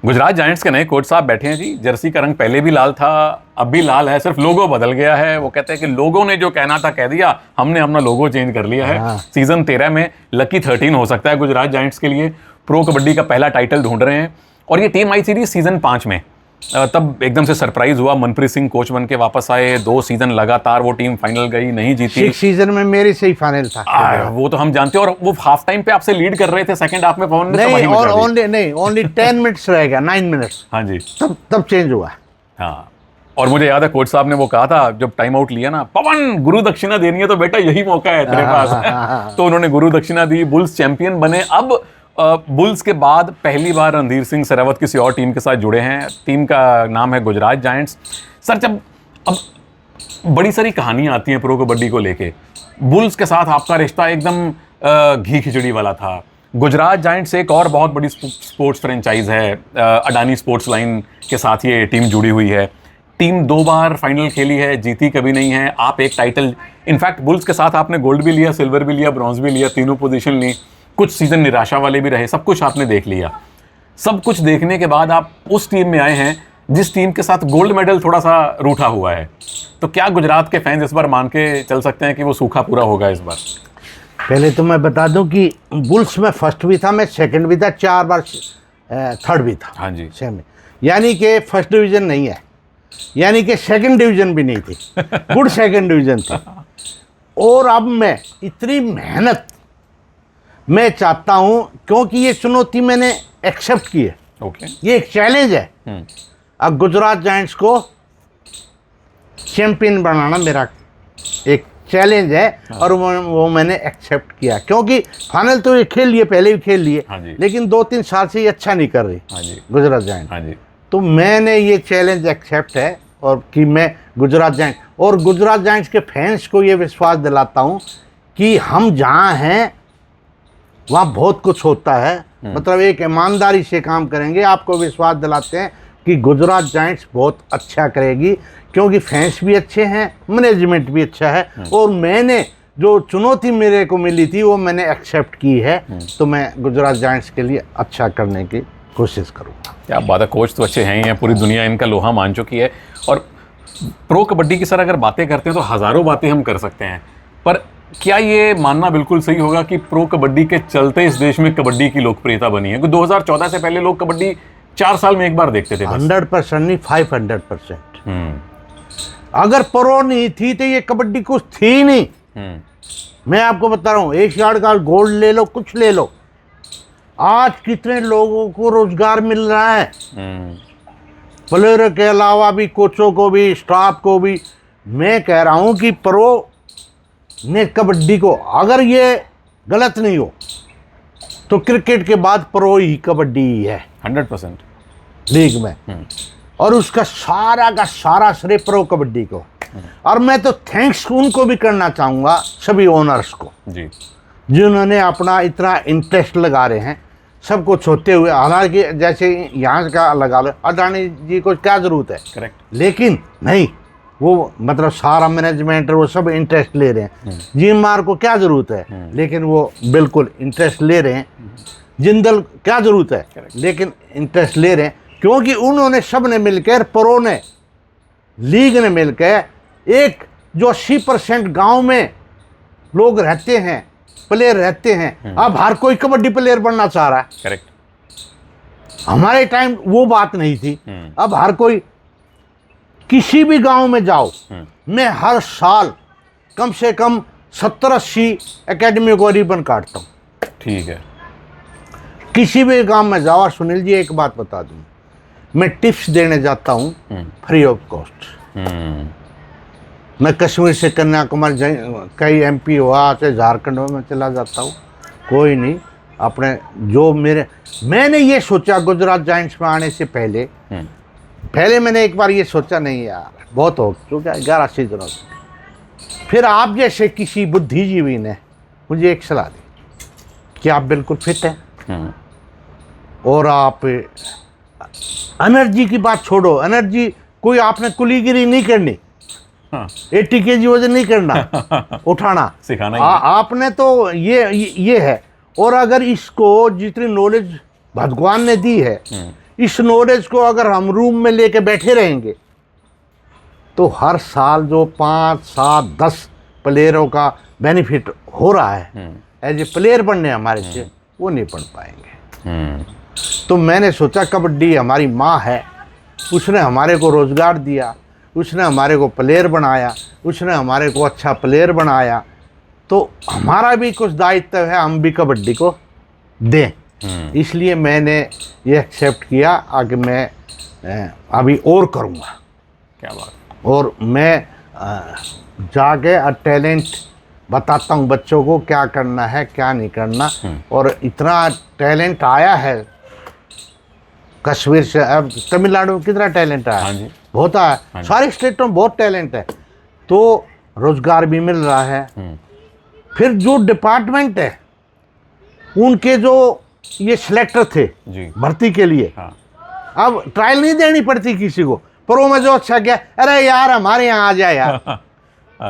Gujarat giants के नए coach साहब बैठे हैं जी। जर्सी का रंग पहले भी लाल था, अब भी लाल है, सिर्फ लोगो बदल गया है। वो कहते हैं कि लोगों ने जो कहना था कह दिया, हमने अपना लोगो चेंज कर लिया है। सीजन 13 में लकी 13 हो सकता है गुजरात जायंट्स के लिए। प्रो कबड्डी का पहला टाइटल ढूंढ रहे हैं और ये टीम आई थी सीजन 5 में, तब एकदम से सरप्राइज हुआ। मनप्रीत सिंह कोच बन के वापस आए, 2 सीजन लगातार वो टीम फाइनल गई, नहीं जीती। 6 सीजन में मेरे से ही फाइनल था। वो तो हम जानते हैं। और वो हाफ टाइम पे आपसे लीड कर रहे थे, सेकंड हाफ में पवन ने नहीं, और ओनली 10 मिनट्स रहेगा, 9 मिनट्स। हाँ जी, तब चेंज हुआ। हाँ, और मुझे याद है कोच साहब ने वो कहा था जब टाइम आउट लिया ना, पवन गुरु दक्षिणा देनी है तो बेटा यही मौका है तेरे पास। तो उन्होंने गुरु दक्षिणा दी, बुल्स चैंपियन बने। अब बुल्स के बाद पहली बार रणधीर सिंह सहरावत किसी और टीम के साथ जुड़े हैं। टीम का नाम है गुजरात जायंट्स। सर, जब अब बड़ी सारी कहानियां आती हैं प्रो कबड्डी को लेके, बुल्स के साथ आपका रिश्ता एकदम घी खिचड़ी वाला था। गुजरात जायंट्स एक और बहुत बड़ी स्पोर्ट्स फ्रेंचाइज है, अडानी स्पोर्ट्स लाइन के साथ ये टीम जुड़ी हुई है। टीम 2 बार फाइनल खेली है, जीती कभी नहीं है। आप एक टाइटल, इनफैक्ट बुल्स के साथ आपने गोल्ड भी लिया, सिल्वर भी लिया, ब्रॉन्ज भी लिया, तीनों पोजीशन ली। कुछ सीजन निराशा वाले भी रहे, सब कुछ आपने देख लिया। सब कुछ देखने के बाद आप उस टीम में आए हैं जिस टीम के साथ गोल्ड मेडल थोड़ा सा रूठा हुआ है। तो क्या गुजरात के फैंस इस बार मान के चल सकते हैं कि वो सूखा पूरा होगा इस बार? पहले तो मैं बता दूं कि बुल्स में फर्स्ट भी था, मैं सेकंड भी था, 4 बार थर्ड भी था। हाँ जी, सेम, यानी कि फर्स्ट डिवीजन नहीं है, यानी कि सेकंड डिवीजन भी नहीं थी, गुड सेकंड डिवीजन थी। और अब मैं इतनी मेहनत मैं चाहता हूं, क्योंकि ये चुनौती मैंने एक्सेप्ट की है। ओके, ये एक चैलेंज है। अब गुजरात जायंट्स को चैंपियन बनाना मेरा एक चैलेंज है। और वो मैंने एक्सेप्ट किया, क्योंकि फाइनल तो ये खेल लिए, पहले भी खेल लिए। लेकिन 2-3 साल से ये अच्छा नहीं कर रही गुजरात जायंट्स। तो मैंने ये चैलेंज एक्सेप्ट है और कि मैं गुजरात जायंट्स और गुजरात जायंट्स के फैंस को ये विश्वास दिलाता हूँ कि हम जहाँ हैं वहाँ बहुत कुछ होता है। मतलब एक ईमानदारी से काम करेंगे। आपको विश्वास दिलाते हैं कि गुजरात जायंट्स बहुत अच्छा करेगी, क्योंकि फैंस भी अच्छे हैं, मैनेजमेंट भी अच्छा है। और मैंने जो चुनौती मेरे को मिली थी वो मैंने एक्सेप्ट की है। तो मैं गुजरात जायंट्स के लिए अच्छा करने की कोशिश करूँगा। क्या बात है, कोच तो अच्छे हैं ही हैं, पूरी दुनिया इनका लोहा मान चुकी है। और प्रो कबड्डी की सर अगर बातें करते हैं तो हज़ारों बातें हम कर सकते हैं, पर क्या ये मानना बिल्कुल सही होगा कि प्रो कबड्डी के चलते इस देश में कबड्डी की लोकप्रियता बनी है? 2014 से पहले लोग कबड्डी 4 साल में एक बार देखते थे। 100% नहीं, 500%। अगर प्रो नहीं थी तो ये कबड्डी कुछ थी नहीं। मैं आपको बता रहा हूँ, एशियाड का गोल्ड ले लो, कुछ ले लो, आज कितने लोगों को रोजगार मिल रहा है। प्लेयर के अलावा भी, कोचों को भी, स्टाफ को भी। मैं कह रहा हूँ कि प्रो ने कबड्डी को, अगर ये गलत नहीं हो तो क्रिकेट के बाद प्रो ही कबड्डी ही है 100% लीग में। और उसका सारा का सारा श्रेय प्रो कबड्डी को। और मैं तो थैंक्स उनको भी करना चाहूँगा, सभी ओनर्स को जी, जिन्होंने अपना इतना इंटरेस्ट लगा रहे हैं सब कुछ होते हुए। हालांकि जैसे यहाँ का लगा लो, अडानी जी को क्या ज़रूरत है, करेक्ट, लेकिन नहीं, वो मतलब सारा मैनेजमेंट वो सब इंटरेस्ट ले रहे हैं। जिमार को क्या ज़रूरत है, लेकिन वो बिल्कुल इंटरेस्ट ले रहे हैं। जिंदल क्या ज़रूरत है, लेकिन इंटरेस्ट ले रहे हैं, क्योंकि उन्होंने सब ने मिलकर, प्रो ने, लीग ने मिलकर, एक जो 80% गांव में लोग रहते हैं, प्लेयर रहते हैं, अब हर कोई कबड्डी प्लेयर बनना चाह रहा है। करेक्ट, हमारे टाइम वो बात नहीं थी। अब हर कोई, किसी भी गांव में जाओ, मैं हर साल कम से कम 70-80 एकेडमी को रिबन काटता हूँ। ठीक है, किसी भी गांव में जाओ। और सुनील जी एक बात बता दूँ, मैं टिप्स देने जाता हूँ फ्री ऑफ कॉस्ट। मैं कश्मीर से कन्याकुमारी कई MP हुआ, चाहे झारखंड में मैं चला जाता हूँ, कोई नहीं अपने जो मैंने ये सोचा गुजरात जायंट्स में आने से पहले मैंने एक बार ये सोचा, नहीं यार बहुत हो चुका है 11 सीजनों से। फिर आप जैसे किसी बुद्धिजीवी ने मुझे एक सलाह दी कि आप बिल्कुल फिट हैं और आप एनर्जी की बात छोड़ो, एनर्जी कोई आपने कुलीगिरी नहीं करनी, 80 kg वजन नहीं करना, उठाना सिखाना आपने तो ये है। और अगर इसको जितनी नॉलेज भगवान ने दी है, इस नॉलेज को अगर हम रूम में लेके बैठे रहेंगे तो हर साल जो 5, 7, 10 प्लेयरों का बेनिफिट हो रहा है एज ए प्लेयर बनने हमारे से, वो नहीं पढ़ पाएंगे। तो मैंने सोचा कबड्डी हमारी माँ है, उसने हमारे को रोज़गार दिया, उसने हमारे को प्लेयर बनाया, उसने हमारे को अच्छा प्लेयर बनाया, तो हमारा भी कुछ दायित्व है, हम भी कबड्डी को दें। इसलिए मैंने ये एक्सेप्ट किया आगे मैं अभी और करूँगा। क्या बात। और मैं जाके टैलेंट बताता हूँ बच्चों को, क्या करना है क्या नहीं करना। और इतना टैलेंट आया है कश्मीर से, अब तमिलनाडु में कितना टैलेंट आया। हाँ जी। बहुत आया, सारे स्टेटों में बहुत टैलेंट है, तो रोजगार भी मिल रहा है। फिर जो डिपार्टमेंट है उनके जो ये सिलेक्टर थे जी भर्ती के लिए, हाँ। अब ट्रायल नहीं देनी पड़ती किसी को, प्रो में जो अच्छा गया, अरे यार हमारे यहाँ आ जाए यार।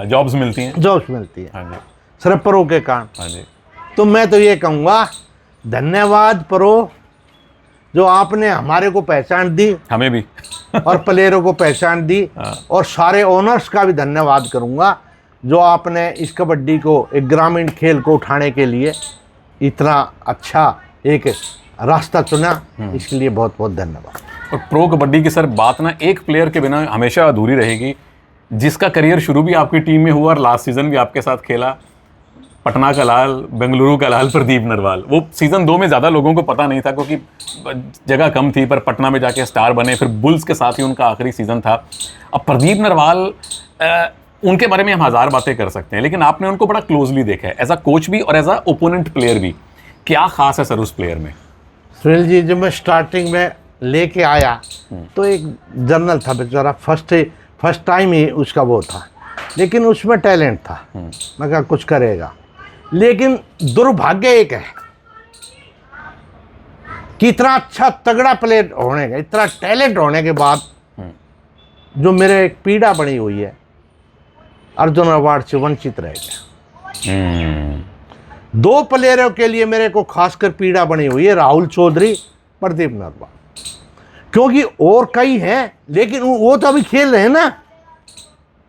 जॉब्स मिलती हैं। जॉब्स मिलती है, हाँ जी। सिर्फ प्रो के कारण। हाँ जी। तो मैं तो ये कहूँगा धन्यवाद प्रो, जो आपने हमारे को पहचान दी, हमें भी और प्लेयरों को पहचान दी। और सारे ओनर्स का भी धन्यवाद करूँगा जो आपने इस कबड्डी को, एक ग्रामीण खेल को उठाने के लिए इतना अच्छा एक रास्ता चुना, इसके लिए बहुत बहुत धन्यवाद। और प्रो कबड्डी की सर बात ना एक प्लेयर के बिना हमेशा अधूरी रहेगी, जिसका करियर शुरू भी आपकी टीम में हुआ और लास्ट सीजन भी आपके साथ खेला, पटना का लाल, बेंगलुरु का लाल, प्रदीप नरवाल। वो सीज़न 2 में ज़्यादा लोगों को पता नहीं था क्योंकि जगह कम थी, पर पटना में जाके स्टार बने, फिर बुल्स के साथ ही उनका आखिरी सीज़न था। अब प्रदीप नरवाल, उनके बारे में हम हज़ार बातें कर सकते हैं, लेकिन आपने उनको बड़ा क्लोजली देखा है, एज अ कोच भी और एज अ ओपोनेंट प्लेयर भी। क्या खास है सर उस प्लेयर में? सुनील जी, जब मैं स्टार्टिंग में लेके आया तो एक जर्नल था बेचारा, फर्स्ट टाइम ही उसका वो था, लेकिन उसमें टैलेंट था। मैं कहा कुछ करेगा, लेकिन दुर्भाग्य एक है कि इतना अच्छा तगड़ा प्लेयर होने का, इतना टैलेंट होने के बाद जो मेरे एक पीड़ा बनी हुई है, अर्जुन अवार्ड से वंचित रह गया। 2 प्लेयरों के लिए मेरे को खासकर पीड़ा बनी हुई है, राहुल चौधरी, प्रदीप नरवाल। क्योंकि और कई हैं, लेकिन वो तो अभी खेल रहे हैं ना,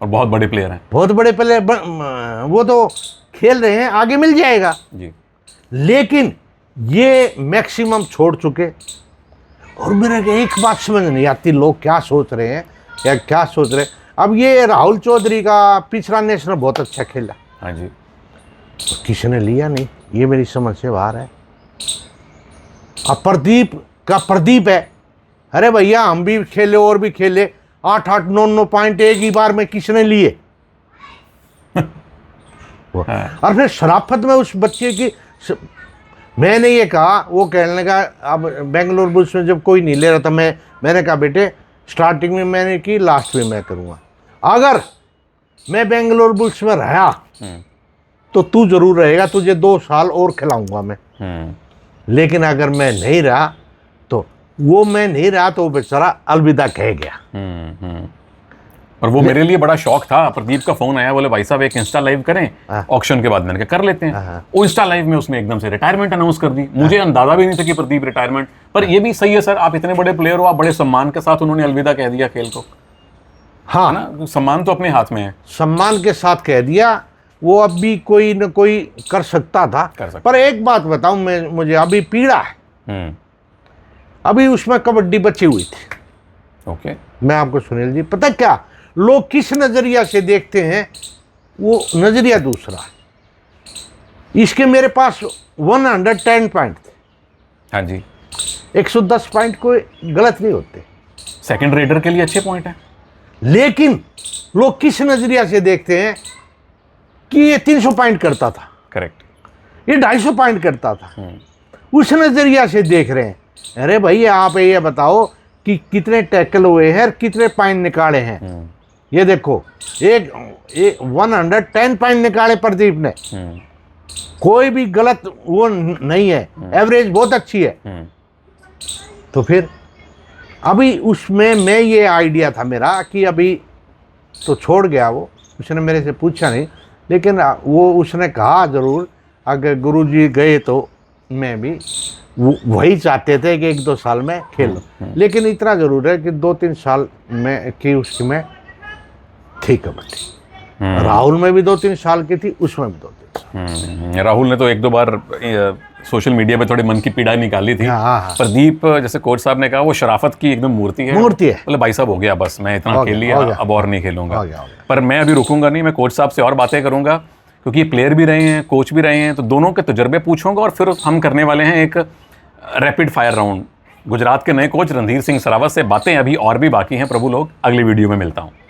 और बहुत बड़े प्लेयर हैं, बहुत बड़े प्लेयर, वो तो खेल रहे हैं, आगे मिल जाएगा जी। लेकिन ये मैक्सिमम छोड़ चुके। और मेरे एक बात समझ नहीं आती, लोग क्या सोच रहे हैं या क्या सोच रहे हैं। अब ये राहुल चौधरी का पिछला नेशनल बहुत अच्छा खेला, हाँ जी, तो किसी ने लिया नहीं, ये मेरी समझ से बाहर है। अब प्रदीप का प्रदीप है, अरे भैया हम भी खेले और भी खेले, 8-8, 9-9 पॉइंट एक ही बार में किसने लिए। और फिर शराफत में उस बच्चे की, मैंने ये कहा, वो कहने लगा, अब बेंगलुरु बुल्स में जब कोई नहीं ले रहा था, मैंने कहा बेटे स्टार्टिंग में मैंने की, लास्ट में मैं करूँगा। अगर मैं बेंगलुरु बुल्स में रहा तो तू जरूर रहेगा, तुझे 2 साल और खिलाऊंगा मैं। लेकिन अगर मैं नहीं रहा तो वो बेचारा अलविदा कह गया। और वो मेरे लिए बड़ा शौक था। प्रदीप का फोन आया, बोले भाई साहब एक इंस्टा लाइव करें ऑक्शन के बाद। मैंने कहा कर लेते हैं। वो इंस्टा लाइव में उसने एकदम से रिटायरमेंट अनाउंस कर दी। मुझे अंदाजा भी नहीं था कि प्रदीप रिटायरमेंट, पर ये भी सही है सर, आप इतने बड़े प्लेयर हो, आप बड़े सम्मान के साथ उन्होंने अलविदा कह दिया खेल को। हाँ ना, सम्मान तो अपने हाथ में है। सम्मान के साथ कह दिया, वो अब भी कोई न कोई कर सकता था। पर एक बात बताऊं, मुझे अभी पीड़ा है, अभी उसमें कबड्डी बची हुई थी। ओके, मैं आपको सुनील जी, पता क्या लोग किस नजरिया से देखते हैं, वो नजरिया दूसरा है। इसके मेरे पास 110 पॉइंट थे। हाँ जी, 110 पॉइंट कोई गलत नहीं होते, सेकंड रेडर के लिए अच्छे पॉइंट है। लेकिन लोग किस नजरिया से देखते हैं कि ये 300 पॉइंट करता था, करेक्ट, ये 250 पॉइंट करता था, उस नजरिया से देख रहे हैं। अरे भैया आप ये बताओ कि कितने टैकल हुए हैं, कितने पॉइंट निकाले हैं। ये देखो, एक 110 पॉइंट निकाले प्रदीप ने, कोई भी गलत वो नहीं है, एवरेज बहुत अच्छी है। तो फिर अभी उसमें मैं ये आइडिया था मेरा कि अभी तो छोड़ गया वो, उसने मेरे से पूछा नहीं, लेकिन वो उसने कहा ज़रूर अगर गुरुजी गए तो मैं भी, वही चाहते थे कि 1-2 साल में खेलो, लेकिन इतना जरूर है कि 2-3 साल में की उसकी में थी कबड्डी। राहुल में भी 2-3 साल की थी, उसमें भी 2-3 साल। राहुल ने तो 1-2 बार सोशल मीडिया पे थोड़े मन की पीड़ा निकाली थी। हाँ। प्रदीप, जैसे कोच साहब ने कहा, वो शराफत की एकदम मूर्ति है। बोले भाई साहब हो गया, बस मैं इतना खेल लिया, अब और नहीं खेलूंगा। पर मैं अभी रुकूंगा नहीं, मैं कोच साहब से और बातें करूंगा, क्योंकि ये प्लेयर भी रहे हैं, कोच भी रहे हैं, तो दोनों के तजुर्बे पूछूंगा। और फिर हम करने वाले हैं एक रैपिड फायर राउंड। गुजरात के नए कोच रणधीर सिंह सरावत से बातें अभी और भी बाकी हैं प्रभु लोग। अगली वीडियो में मिलता हूँ।